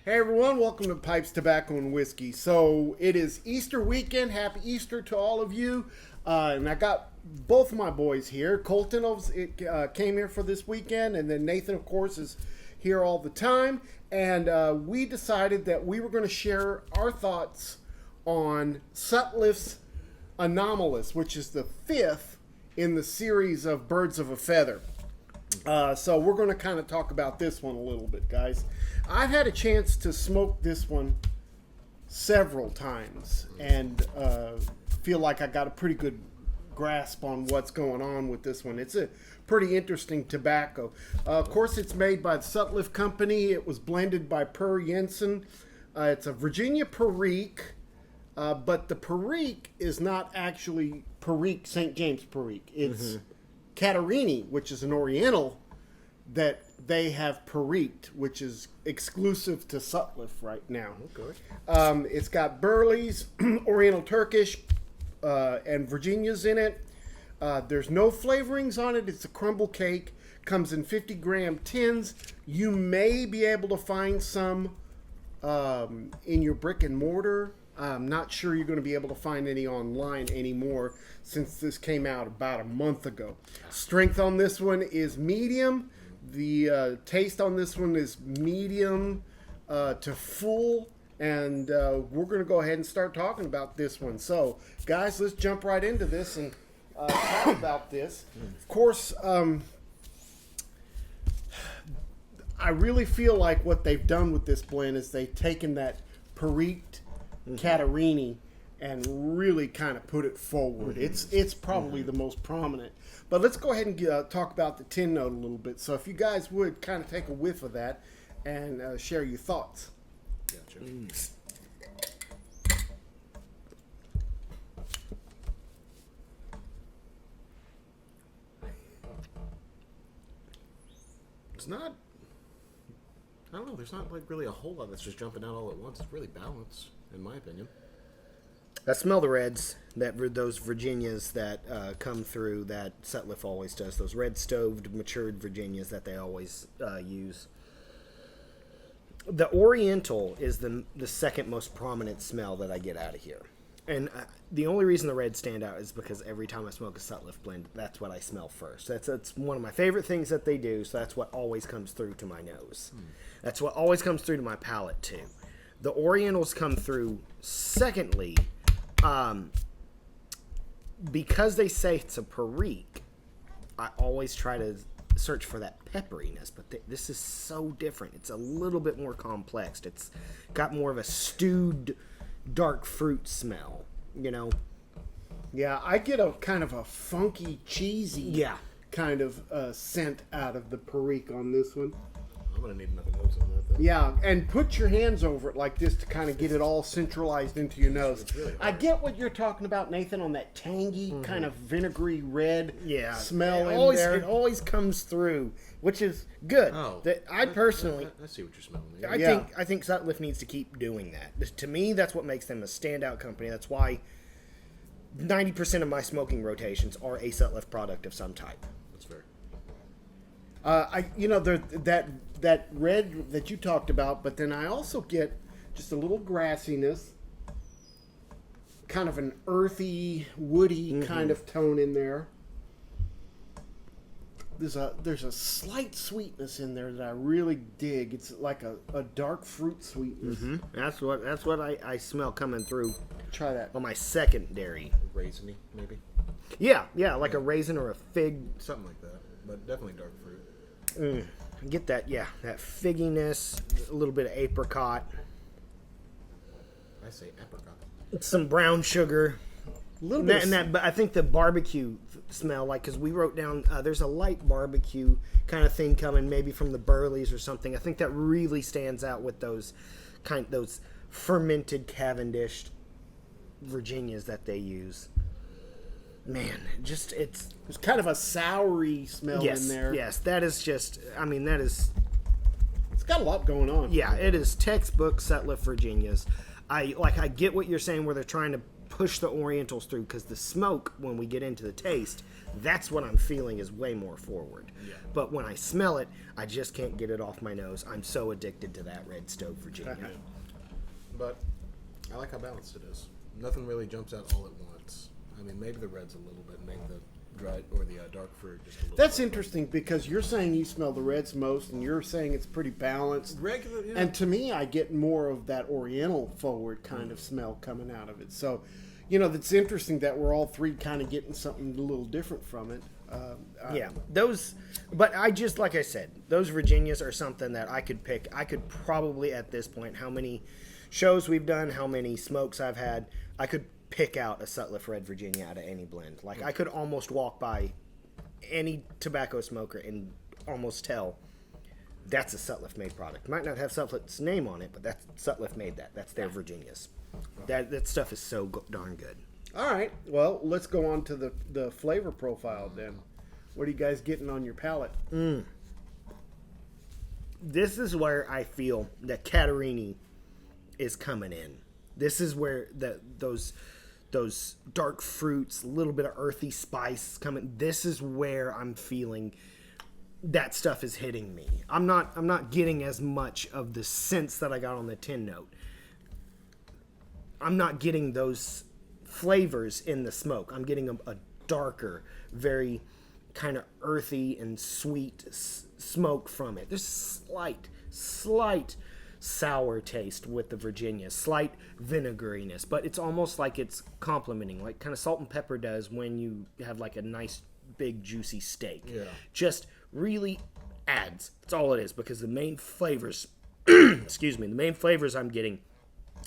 Hey everyone, welcome to Pipes, Tobacco, and Whiskey. So it is Easter weekend. Happy Easter to all of you. And I got both of my boys here. Colton came here for this weekend, and then Nathan, of course, is here all the time. And we decided that we were going to share our thoughts on Sutliff's Anomalous, which is the fifth in the series of Birds of a Feather. So we're going to kind of talk about this one a little bit, guys. I've had a chance to smoke this one several times and feel like I got a pretty good grasp on what's going on with this one. It's a pretty interesting tobacco. Of course, it's made by the Sutliff Company. It was blended by Per Jensen. It's a Virginia Perique, but the Perique is not actually Perique, St. James Perique. It's Catarini, which is an Oriental that they have Periqued, which is exclusive to Sutliff right now. Okay. It's got Burleys, Oriental Turkish, and Virginias in it. There's no flavorings on it. It's a crumble cake. Comes in 50-gram tins. You may be able to find some in your brick and mortar. I'm not sure you're going to be able to find any online anymore since this came out about a month ago. Strength on this one is medium. The taste on this one is medium to full. And we're going to go ahead and start talking about this one. So, guys, let's jump right into this and talk about this. Of course, I really feel like what they've done with this blend is they've taken that Periqued Catarini and really kind of put it forward. It's probably the most prominent. But let's go ahead and talk about the tin note a little bit. So if you guys would kind of take a whiff of that and share your thoughts. Gotcha. It's not, I don't know, there's not like really a whole lot that's just jumping out all at once. It's really balanced, in my opinion. I smell the reds, those Virginias that come through that Sutliff always does. Those red stoved matured Virginias that they always use. The Oriental is the second most prominent smell that I get out of here. And the only reason the reds stand out is because every time I smoke a Sutliff blend, that's what I smell first. That's one of my favorite things that they do, so that's what always comes through to my nose. That's what always comes through to my palate, too. The Orientals come through secondly, because they say it's a Perique, I always try to search for that pepperiness, but this is so different. It's a little bit more complex. It's got more of a stewed dark fruit smell, you know? Yeah, I get a kind of a funky, cheesy kind of scent out of the Perique on this one. I'm going to need another nose on that, though. Yeah, and put your hands over it like this to kind of get it all centralized into your nose. Really I get what you're talking about, Nathan, on that tangy, kind of vinegary red smell in there. It always comes through, which is good. Oh, I personally... I see what you're smelling. I think Sutliff needs to keep doing that. To me, that's what makes them a standout company. That's why 90% of my smoking rotations are a Sutliff product of some type. That's fair. That red that you talked about, but then I also get just a little grassiness, kind of an earthy, woody kind of tone in there. There's a slight sweetness in there that I really dig. It's like a dark fruit sweetness. That's what I smell coming through. Try that on my secondary. Raisiny, maybe. Yeah, like a raisin or a fig, something like that, but definitely dark fruit. Get that, that figginess, a little bit of apricot. I say apricot. Some brown sugar. A little bit. But I think the barbecue smell, like, because we wrote down, there's a light barbecue kind of thing coming, maybe from the Burleys or something. I think that really stands out with those fermented Cavendish Virginias that they use. Man, just it's kind of a soury smell in there. Yes, that is just. I mean, that is. It's got a lot going on. Yeah, it is textbook Sutliff Virginias. I get what you're saying, where they're trying to push the Orientals through, because the smoke, when we get into the taste, that's what I'm feeling is way more forward. Yeah. But when I smell it, I just can't get it off my nose. I'm so addicted to that red stove Virginia. But I like how balanced it is. Nothing really jumps out all at once. I mean, maybe the red's a little bit, maybe the dried or the dark fruit just a little. That's bit. interesting because you're saying you smell the reds most, and you're saying it's pretty balanced. Regular, yeah. And to me, I get more of that Oriental forward kind of smell coming out of it. So, you know, that's interesting that we're all three kind of getting something a little different from it. Yeah, those, but I just, like I said, those Virginias are something that I could pick. I could probably, at this point, how many shows we've done, how many smokes I've had, I could pick out a Sutliff Red Virginia out of any blend. Like, I could almost walk by any tobacco smoker and almost tell that's a Sutliff made product. Might not have Sutliff's name on it, but that's Sutliff made that. That's their Virginias. That stuff is so darn good. All right. Well, let's go on to the flavor profile then. What are you guys getting on your palate? This is where I feel that Catarini is coming in. This is where those dark fruits, a little bit of earthy spice coming. This is where I'm feeling that stuff is hitting me. I'm not getting as much of the scents that I got on the tin note. I'm not getting those flavors in the smoke. I'm getting a darker, very kind of earthy and sweet smoke from it. There's slight sour taste with the Virginia, slight vinegariness, but it's almost like it's complementing, like kind of salt and pepper does when you have like a nice big juicy steak. Yeah. Just really adds. That's all it is, because the main flavors, excuse me, the main flavors I'm getting,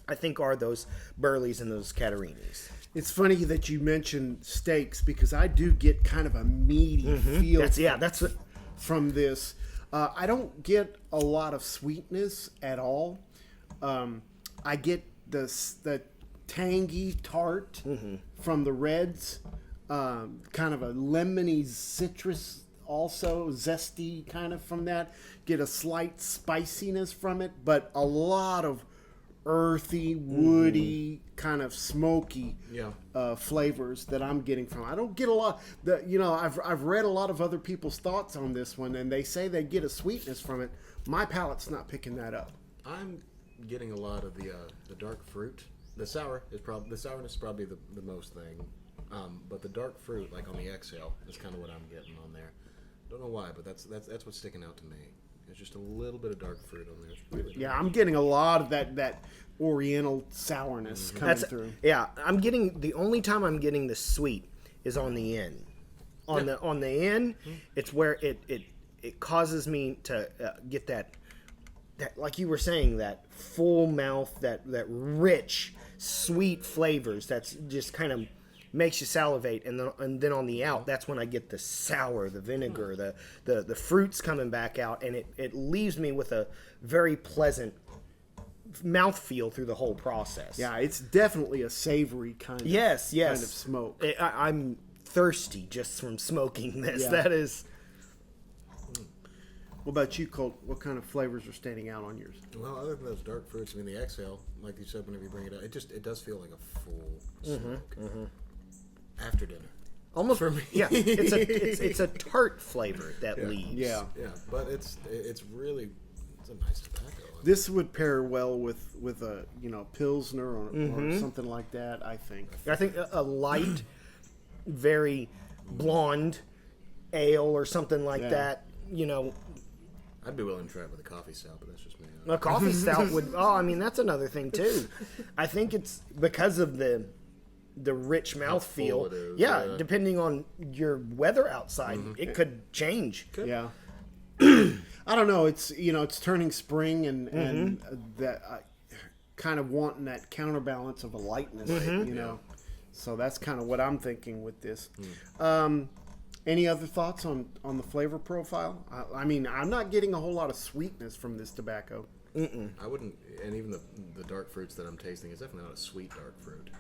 I think, are those burleys and those Catarinis. It's funny that you mentioned steaks because I do get kind of a meaty feel That's from this. I don't get a lot of sweetness at all. I get the tangy tart from the reds, kind of a lemony citrus, also zesty kind of from that. Get a slight spiciness from it, but a lot of earthy, woody, kind of smoky flavors that I'm getting from. I don't get a lot. I've read a lot of other people's thoughts on this one, and they say they get a sweetness from it. My palate's not picking that up. I'm getting a lot of the dark fruit. The sourness is probably the most thing, but the dark fruit, like on the exhale, is kind of what I'm getting on there. Don't know why, but that's what's sticking out to me. There's just a little bit of dark fruit on there. It's really Yeah, nice. I'm getting a lot of that Oriental sourness coming through. Yeah, I'm getting, the only time I'm getting the sweet is on the end. On the end, it's where it causes me to get that, like you were saying, that full mouth, that rich, sweet flavors that's just kind of makes you salivate, and then on the out, that's when I get the sour, the vinegar, the fruits coming back out, and it leaves me with a very pleasant mouthfeel through the whole process. Yeah, it's definitely a savory kind of kind of smoke. I'm thirsty just from smoking this. Yeah. That is. What about you, Colt? What kind of flavors are standing out on yours? Well, other than those dark fruits, I mean, the exhale, like you said, whenever you bring it out, it does feel like a full smoke after dinner. Almost For me. yeah. It's a tart flavor that leaves. Yeah. Yeah, but it's a nice tobacco. This would pair well with a Pilsner or something like that, I think. I think a light, very blonde ale or something like that. I'd be willing to try it with a coffee stout, but that's just me. A coffee stout would. Oh, I mean, that's another thing too. I think it's because of the rich mouthfeel. it is, yeah. Depending on your weather outside, it could change. Yeah. I don't know. It's it's turning spring and that kind of wanting that counterbalance of a lightness. So that's kind of what I'm thinking with this. Any other thoughts on the flavor profile? I mean, I'm not getting a whole lot of sweetness from this tobacco. I wouldn't, and even the dark fruits that I'm tasting is definitely not a sweet dark fruit.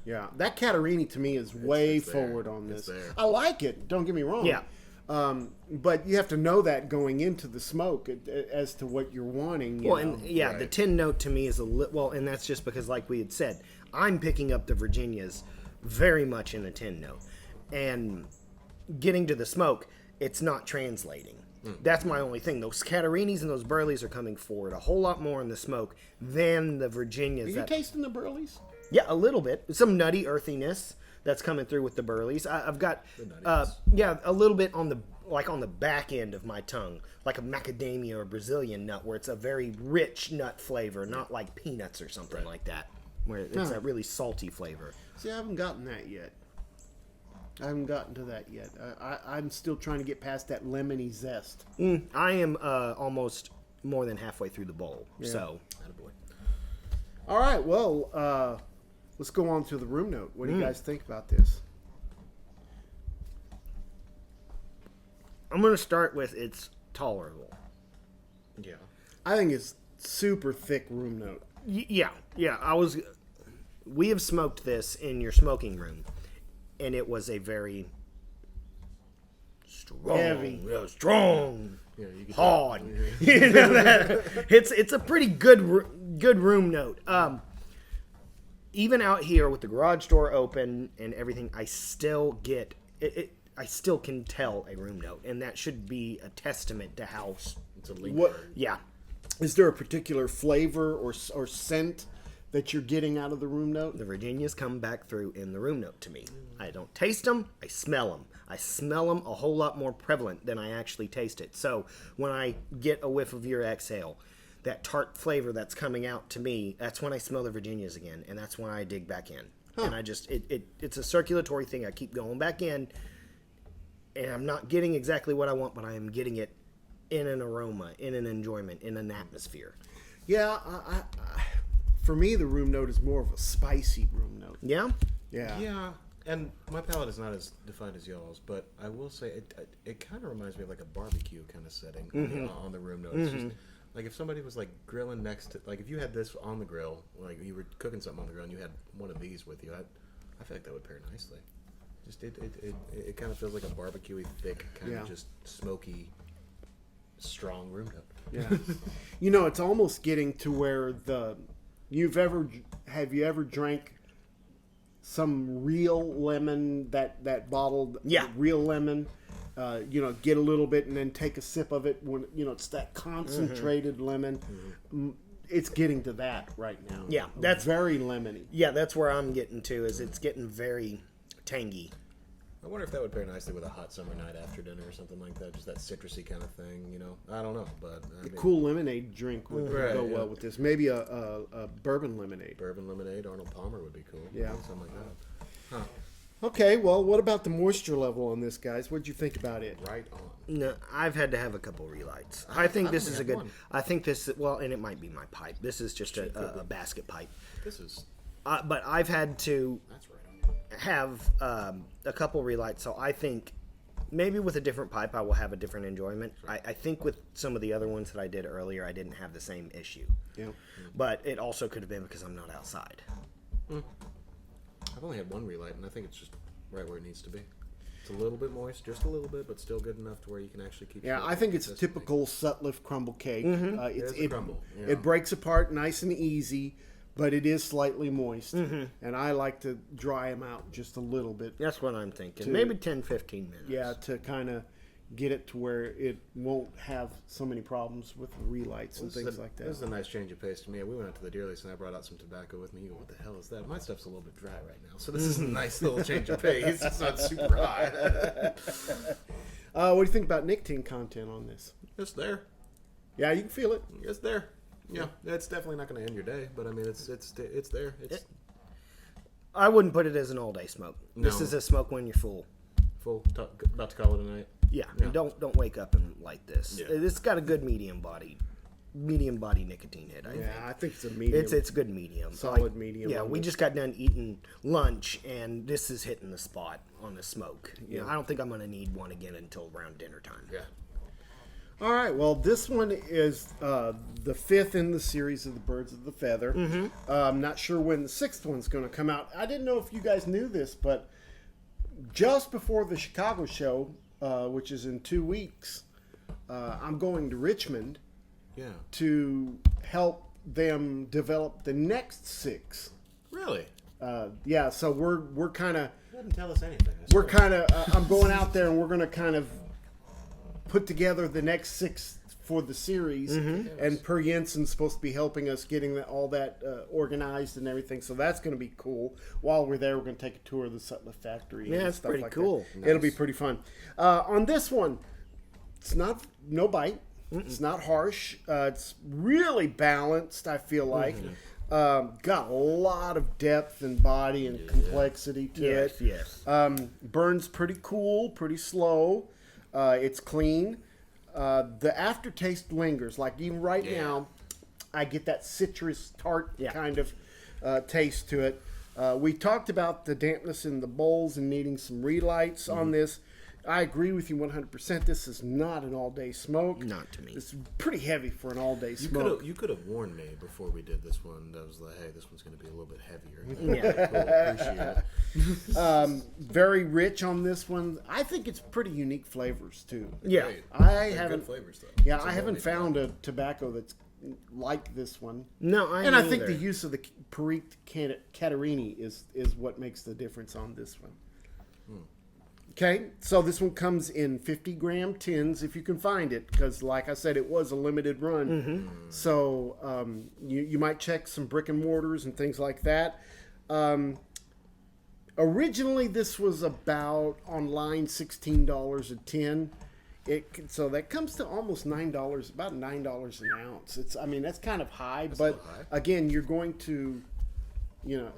Yeah, that Catarini to me is way it's there. forward on It's this. there. I like it. Don't get me wrong. Yeah. But you have to know that going into the smoke as to what you're wanting. Well, and Right. the tin note to me is a little. Well, and that's just because, like we had said, I'm picking up the Virginias very much in a 10 note. And getting to the smoke, it's not translating. That's my only thing. Those Catarinis and those Burleys are coming forward a whole lot more in the smoke than the Virginias. Are you tasting the Burleys? Yeah, a little bit. Some nutty earthiness that's coming through with the Burleys. I've got, a little bit on the back end of my tongue, like a macadamia or Brazilian nut, where it's a very rich nut flavor, not like peanuts or something like that, where it's a really salty flavor. See, I haven't gotten that yet. I haven't gotten to that yet. I'm still trying to get past that lemony zest. I am almost more than halfway through the bowl, so. Attaboy. All right, well, let's go on to the room note. What do you guys think about this? I'm going to start with it's tolerable. Yeah. I think it's super thick room note. Yeah. We have smoked this in your smoking room, and it was a very strong, Heavy. strong, Yeah, you can hard. You know that? It's a pretty good room note. Even out here with the garage door open and everything, I still get it. I still can tell a room note, and that should be a testament to how. It's a leak. What Yeah. is there a particular flavor or scent that you're getting out of the room note? The Virginias come back through in the room note to me. I don't taste them, I smell them. I smell them a whole lot more prevalent than I actually taste it. So when I get a whiff of your exhale, that tart flavor that's coming out to me, that's when I smell the Virginias again, and that's when I dig back in. And I just, it's a circulatory thing. I keep going back in, and I'm not getting exactly what I want, but I am getting it in an aroma, in an enjoyment, in an atmosphere. Yeah, for me, the room note is more of a spicy room note. Yeah? Yeah. Yeah, and my palate is not as defined as y'all's, but I will say it kind of reminds me of like a barbecue kind of setting on the room note. It's just like if somebody was like grilling next to, like if you had this on the grill, like you were cooking something on the grill and you had one of these with you, I feel like that would pair nicely. Just it kind of feels like a barbecue-y, thick, kind of just smoky, strong room note. Yeah. You know, it's almost getting to where have you ever drank some real lemon, that bottled real lemon? Get a little bit and then take a sip of it when, it's that concentrated lemon. It's getting to that right now. Yeah, that's very lemony. Yeah, that's where I'm getting to, is it's getting very tangy. I wonder if that would pair nicely with a hot summer night after dinner or something like that. Just that citrusy kind of thing, I don't know, but A cool lemonade drink would go well with this. Maybe a bourbon lemonade. Bourbon lemonade, Arnold Palmer would be cool. Yeah. Something like that. Huh. Okay, well, what about the moisture level on this, guys? What'd you think about it? Right on. No, I've had to have a couple relights. I think this is a good. one. I think this. Well, and it might be my pipe. This is just a basket pipe. This is But I've had to that's right on. have a couple relights, so I think maybe with a different pipe I will have a different enjoyment. I think with some of the other ones that I did earlier, I didn't have the same issue. Yeah. But it also could have been because I'm not outside. I've only had one relight, and I think it's just right where it needs to be. It's a little bit moist, just a little bit, but still good enough to where you can actually keep. Yeah, I think it's a typical Sutliff crumble cake. It's a crumble. Yeah. It breaks apart nice and easy, but it is slightly moist. And I like to dry them out just a little bit. That's what I'm thinking. Maybe 10, 15 minutes. Yeah, to kind of get it to where it won't have so many problems with the relights and things like that. This is a nice change of pace to me. We went out to the deer lease and I brought out some tobacco with me. You go, what the hell is that? My stuff's a little bit dry right now, so this is a nice little change of pace. It's not super hot. What do you think about nicotine content on this? It's there. Yeah, you can feel it. It's there. Yeah, it's definitely not going to end your day, but I mean, it's there. It's I wouldn't put it as an all-day smoke. This No. is a smoke when you're full. full. About to call it a night. Yeah, Yeah. don't wake up and light this. Yeah. It's got a good medium body nicotine hit. I think. Yeah, I think it's a medium. It's good medium. Solid medium Yeah, on we this. just got done eating lunch, and this is hitting the spot on the smoke. You know, Yeah. I don't think I'm going to need one again until around dinner time. Yeah. All right. Well, this one is the fifth in the series of the Birds of the Feather. I'm not sure when the sixth one's going to come out. I didn't know if you guys knew this, but just before the Chicago show, which is in 2 weeks, I'm going to Richmond Yeah. to help them develop the next six. Really? Yeah, so we're kind of Didn't tell us anything. we're kind of I'm going out there and we're going to kind of put together the next 6 for the series, and Per Jensen's supposed to be helping us getting all that organized and everything. So that's going to be cool. While we're there, we're going to take a tour of the Sutliff factory. Yeah, and it's stuff pretty like cool. That. It'll be pretty fun. On this one, it's no bite. It's not harsh. It's really balanced, I feel like. Got a lot of depth and body and complexity to it. Yes. Burns pretty cool, pretty slow. It's clean. The aftertaste lingers. Like even right now, I get that citrus tart kind of taste to it. We talked about the dampness in the bowls and needing some relights on this. I agree with you 100%. This is not an all-day smoke. Not to me. It's pretty heavy for an all-day smoke. You could have warned me before we did this one. That was like, hey, this one's going to be a little bit heavier. Yeah. Cool, appreciate it. Very rich on this one. I think it's pretty unique flavors too. Yeah. Great. I They're haven't. good flavors though. Yeah, It's a I haven't well-made found a tobacco that's like this one. No, And I think the use of the Perique Catarini is what makes the difference on this one. Okay, so this one comes in 50-gram tins if you can find it, because like I said, it was a limited run. So you might check some brick and mortars and things like that. Originally, this was about online $16 a tin. So that comes to almost $9, about $9 an ounce. That's kind of high, but high. again, you're going to,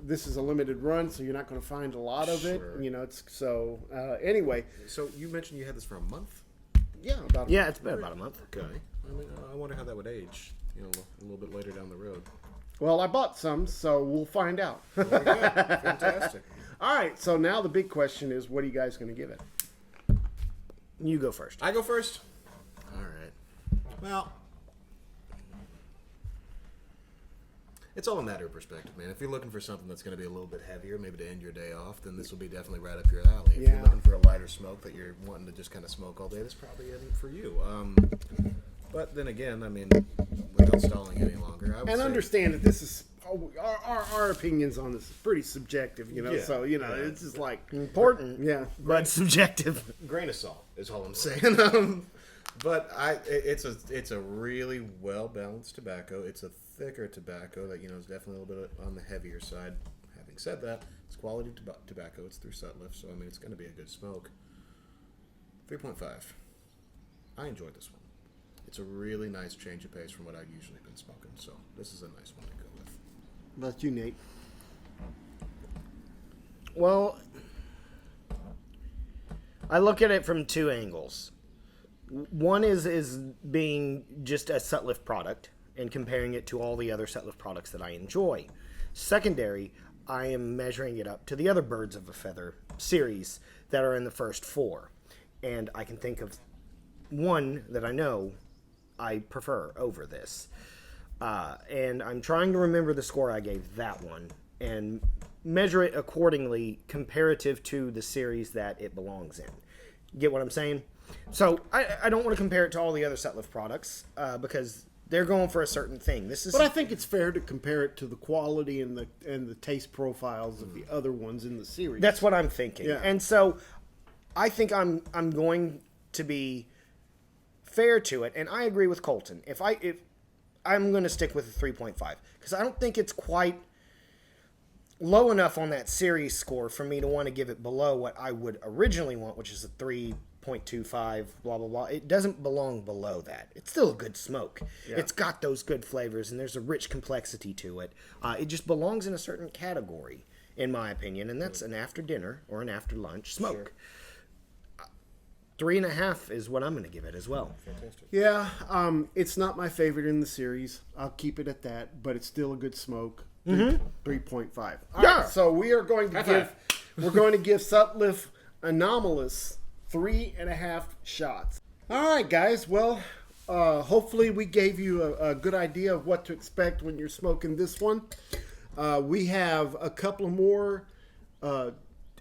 this is a limited run, so you're not going to find a lot of it. Sure. Anyway, So you mentioned you had this for a month? yeah, about Yeah, it's been about a month. Okay. I wonder how that would age, a little bit later down the road. Well, I bought some, so we'll find out. Very good. Fantastic. All right, so now the big question is, what are you guys going to give it? You go first. I go first? All right. Well, it's all a matter of perspective, man. If you're looking for something that's going to be a little bit heavier, maybe to end your day off, then this will be definitely right up your alley. If Yeah. you're looking for a lighter smoke that you're wanting to just kind of smoke all day, this probably isn't for you. But then again, without stalling any longer, I would And say, understand that this is our opinions on this is pretty subjective, Yeah. So it's just like Important, yeah. but subjective. grain of salt is all I'm saying. But it's a really well balanced tobacco. It's a thicker tobacco that is definitely a little bit on the heavier side. Having said that, it's quality tobacco. It's through Sutliff, so it's going to be a good smoke. 3.5. I enjoyed this one. It's a really nice change of pace from what I've usually been smoking, so this is a nice one to go with. That's you, Nate. Well, I look at it from two angles. One is being just a Sutliff product and comparing it to all the other Sutliff products that I enjoy. Secondary, I am measuring it up to the other Birds of a Feather series that are in the first 4. And I can think of one that I know I prefer over this. And I'm trying to remember the score I gave that one and measure it accordingly comparative to the series that it belongs in. Get what I'm saying? So I don't want to compare it to all the other Sutliff products because they're going for a certain thing. But I think it's fair to compare it to the quality and the taste profiles of the other ones in the series. That's what I'm thinking. Yeah. And so I think I'm going to be fair to it, and I agree with Colton. If I'm going to stick with a 3.5 because I don't think it's quite low enough on that series score for me to want to give it below what I would originally want, which is a 3.25, blah, blah, blah. It doesn't belong below that. It's still a good smoke. Yeah. It's got those good flavors, and there's a rich complexity to it. It just belongs in a certain category, in my opinion, and that's an after dinner or an after lunch smoke. Sure. 3.5 is what I'm going to give it as well. Fantastic. Yeah, it's not my favorite in the series. I'll keep it at that, but it's still a good smoke. 3.5. All Yeah. right, so we are going to give Sutliff Anomalous 3.5 shots. All right, guys. Well, hopefully we gave you a good idea of what to expect when you're smoking this one. We have a couple more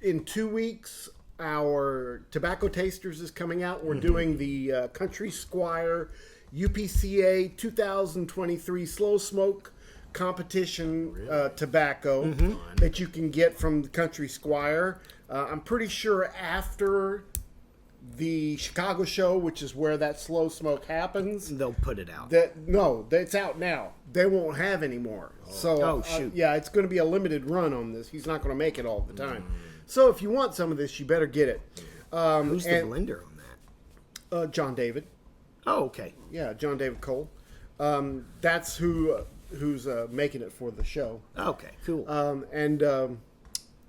in 2 weeks. Our Tobacco Tasters is coming out. We're doing the Country Squire UPCA 2023 Slow Smoke competition tobacco that you can get from the Country Squire. I'm pretty sure after the Chicago show, which is where that slow smoke happens, They'll put it out. it's out now. They won't have any more. So shoot. yeah, it's going to be a limited run on this. He's not going to make it all the time. So if you want some of this, you better get it. Who's the blender on that? John David. Oh, okay. Yeah, John David Cole. That's who's making it for the show. Okay, cool. Of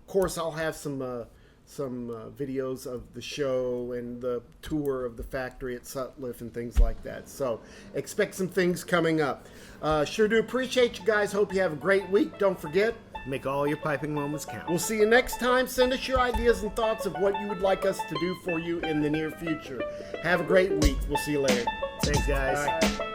course, I'll have some videos of the show and the tour of the factory at Sutliff and things like that. So expect some things coming up. Sure do appreciate you guys. Hope you have a great week. Don't forget, Make all your piping moments count. we'll see you next time. Send us your ideas and thoughts of what you would like us to do for you in the near future. Have a great week. We'll see you later. Thanks, guys. Bye.